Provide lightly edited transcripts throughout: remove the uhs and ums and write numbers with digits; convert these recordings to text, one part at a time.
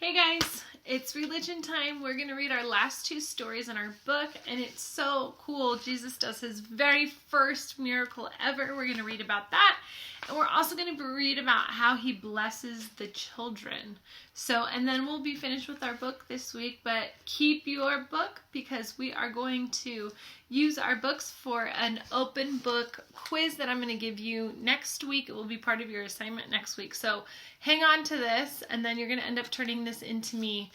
Hey guys, it's religion time. We're going to read our last two stories in our book, and it's so cool. Jesus does his very first miracle ever. We're going to read about that, and we're also going to read about how he blesses the children. And then we'll be finished with our book this week, but keep your book because we are going to use our books for an open book quiz that I'm going to give you next week. It will be part of your assignment next week. So hang on to this, and then you're going to end up turning this into me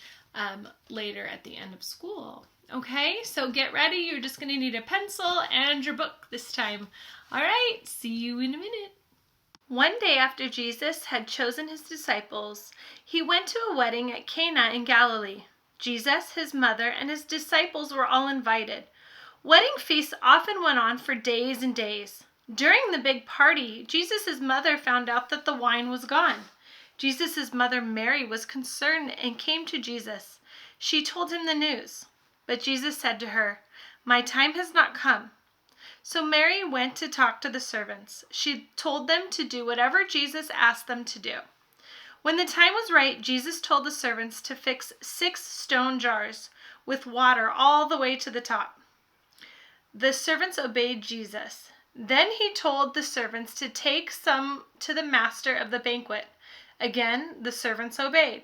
later at the end of school. Okay, so get ready. You're just going to need a pencil and your book this time. All right, see you in a minute. One day after Jesus had chosen his disciples, he went to a wedding at Cana in Galilee. Jesus, his mother, and his disciples were all invited. Wedding feasts often went on for days and days. During the big party, Jesus' mother found out that the wine was gone. Jesus' mother Mary was concerned and came to Jesus. She told him the news. But Jesus said to her, "My time has not come." So Mary went to talk to the servants. She told them to do whatever Jesus asked them to do. When the time was right, Jesus told the servants to fix 6 stone jars with water all the way to the top. The servants obeyed Jesus. Then he told the servants to take some to the master of the banquet. Again, the servants obeyed.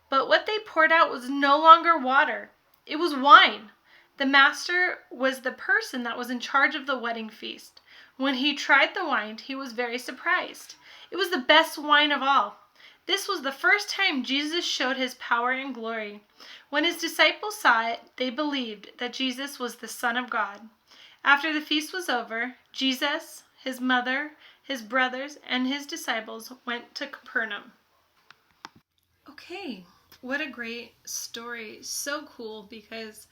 But what they poured out was no longer water. It was wine. The master was the person that was in charge of the wedding feast. When he tried the wine, he was very surprised. It was the best wine of all. This was the first time Jesus showed his power and glory. When his disciples saw it, they believed that Jesus was the Son of God. After the feast was over, Jesus, his mother, his brothers, and his disciples went to Capernaum. Okay, what a great story. So cool because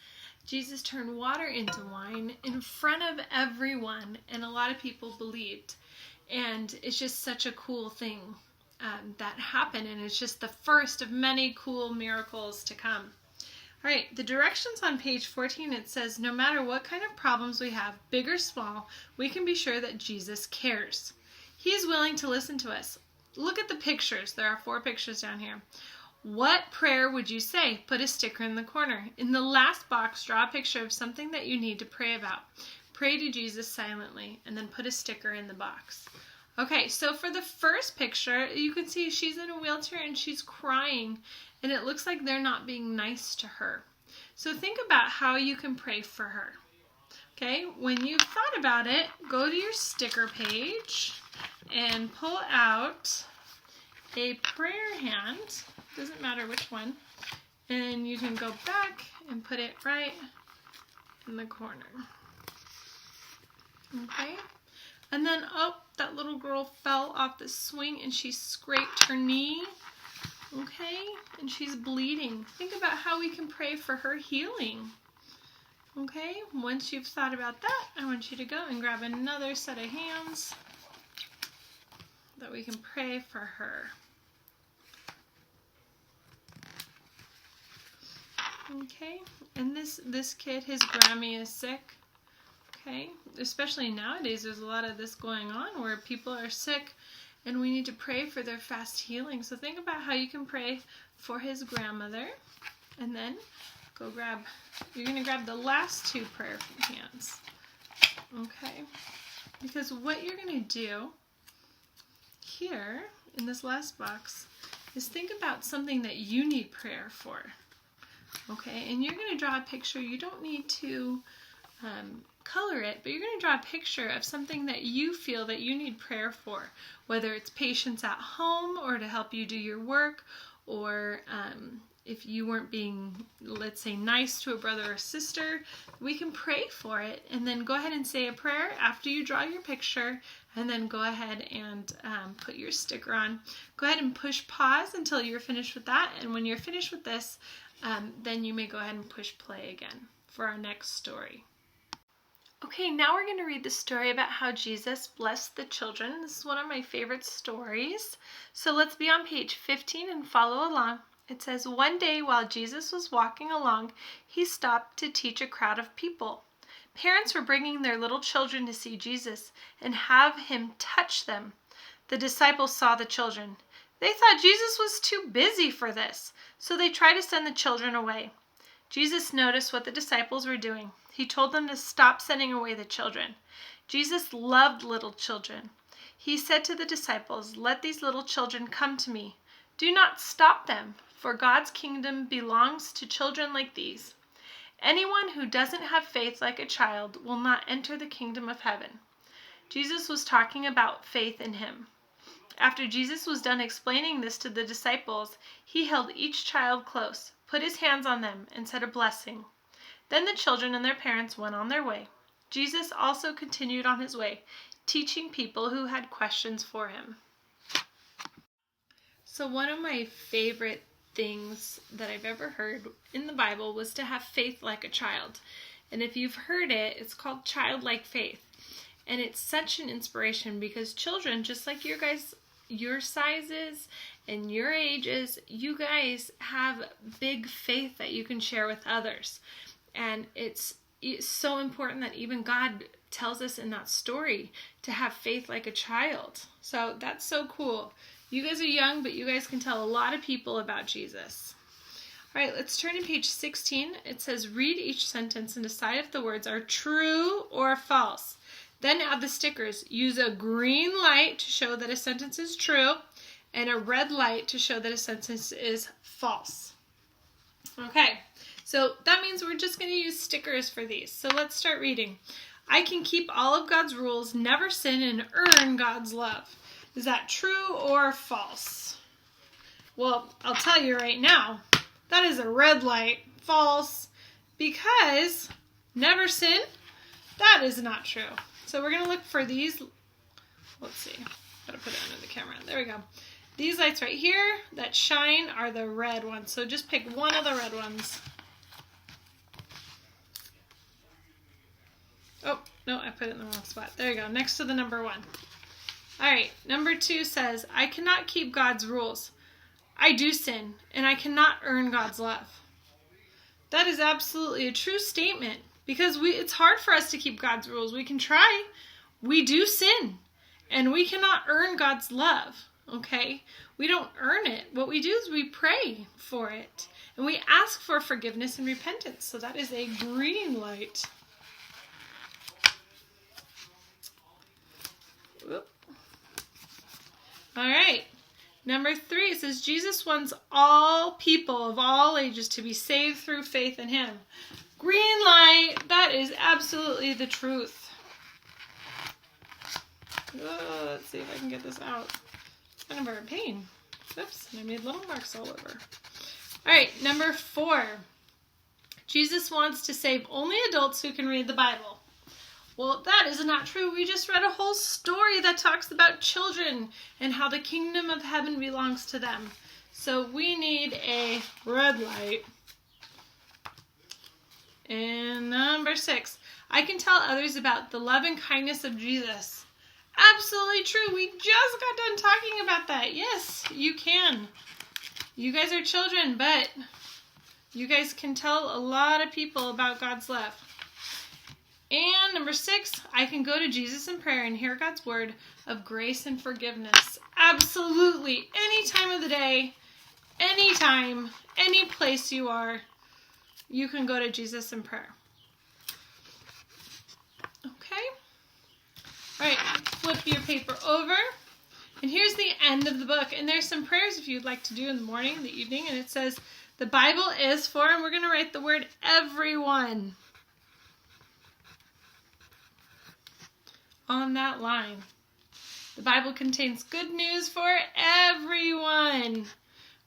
Jesus turned water into wine in front of everyone, and a lot of people believed. And it's just such a cool thing that happened, and it's just the first of many cool miracles to come. All right, the directions on page 14, it says, no matter what kind of problems we have, big or small, we can be sure that Jesus cares. He is willing to listen to us. Look at the pictures. There are 4 pictures down here. What prayer would you say? Put a sticker in the corner. In the last box, draw a picture of something that you need to pray about. Pray to Jesus silently, and then put a sticker in the box. Okay, so for the first picture, you can see she's in a wheelchair and she's crying, and it looks like they're not being nice to her. So think about how you can pray for her. Okay, when you've thought about it, go to your sticker page and pull out a prayer hand. Doesn't matter which one. And you can go back and put it right in the corner. Okay? And then, that little girl fell off the swing and she scraped her knee. Okay? And she's bleeding. Think about how we can pray for her healing. Okay? Once you've thought about that, I want you to go and grab another set of hands that we can pray for her. Okay, and this kid, his Grammy is sick. Okay, especially nowadays, there's a lot of this going on where people are sick and we need to pray for their fast healing. So think about how you can pray for his grandmother, and then you're going to grab the last 2 prayer hands. Okay, because what you're going to do here in this last box is think about something that you need prayer for. Okay, and you're going to draw a picture. You don't need to color it, but you're going to draw a picture of something that you feel that you need prayer for, whether it's patience at home or to help you do your work, or if you weren't being, let's say, nice to a brother or sister, we can pray for it, and then go ahead and say a prayer after you draw your picture, and then go ahead and put your sticker on. Go ahead and push pause until you're finished with that, and when you're finished with this, then you may go ahead and push play again for our next story. Okay, now we're going to read the story about how Jesus blessed the children. This is one of my favorite stories. So let's be on page 15 and follow along. It says, one day while Jesus was walking along, he stopped to teach a crowd of people. Parents were bringing their little children to see Jesus and have him touch them. The disciples saw the children. They thought Jesus was too busy for this, so they tried to send the children away. Jesus noticed what the disciples were doing. He told them to stop sending away the children. Jesus loved little children. He said to the disciples, "Let these little children come to me. Do not stop them, for God's kingdom belongs to children like these. Anyone who doesn't have faith like a child will not enter the kingdom of heaven." Jesus was talking about faith in him. After Jesus was done explaining this to the disciples, he held each child close, put his hands on them, and said a blessing. Then the children and their parents went on their way. Jesus also continued on his way, teaching people who had questions for him. So one of my favorite things that I've ever heard in the Bible was to have faith like a child. And if you've heard it, it's called childlike faith. And it's such an inspiration because children, just like your sizes and your ages, you guys have big faith that you can share with others. And it's so important that even God tells us in that story to have faith like a child. So that's so cool. You guys are young, but you guys can tell a lot of people about Jesus. All right, let's turn to page 16. It says, read each sentence and decide if the words are true or false. Then add the stickers. Use a green light to show that a sentence is true and a red light to show that a sentence is false. Okay, so that means we're just going to use stickers for these. So let's start reading. I can keep all of God's rules, never sin, and earn God's love. Is that true or false? Well, I'll tell you right now, that is a red light. False. Because never sin, that is not true. So we're going to look for these. Let's see. Gotta put it under the camera. There we go. These lights right here that shine are the red ones. So just pick one of the red ones. Oh, no, I put it in the wrong spot. There you go. Next to the number 1. All right, number 2 says, I cannot keep God's rules. I do sin, and I cannot earn God's love. That is absolutely a true statement because it's hard for us to keep God's rules. We can try. We do sin, and we cannot earn God's love, okay? We don't earn it. What we do is we pray for it, and we ask for forgiveness and repentance. So that is a green light. Whoop. All right, number 3, it says, Jesus wants all people of all ages to be saved through faith in him. Green light, that is absolutely the truth. Oh, let's see if I can get this out. It's kind of a pain. Oops, and I made little marks all over. All right, number 4. Jesus wants to save only adults who can read the Bible. Well, that is not true. We just read a whole story that talks about children and how the kingdom of heaven belongs to them. So we need a red light. And number 6, I can tell others about the love and kindness of Jesus. Absolutely true. We just got done talking about that. Yes, you can. You guys are children, but you guys can tell a lot of people about God's love. And number 6, I can go to Jesus in prayer and hear God's word of grace and forgiveness. Absolutely. Any time of the day, anytime, any place you are, you can go to Jesus in prayer. Okay. All right, flip your paper over. And here's the end of the book. And there's some prayers if you'd like to do in the morning, the evening. And it says, the Bible is for, and we're going to write the word everyone on that line. The Bible contains good news for everyone.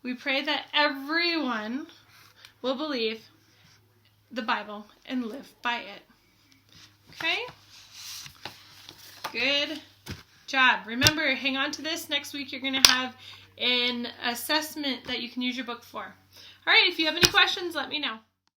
We pray that everyone will believe the Bible and live by it. Okay? Good job. Remember, hang on to this. Next week you're going to have an assessment that you can use your book for. All right, if you have any questions, let me know.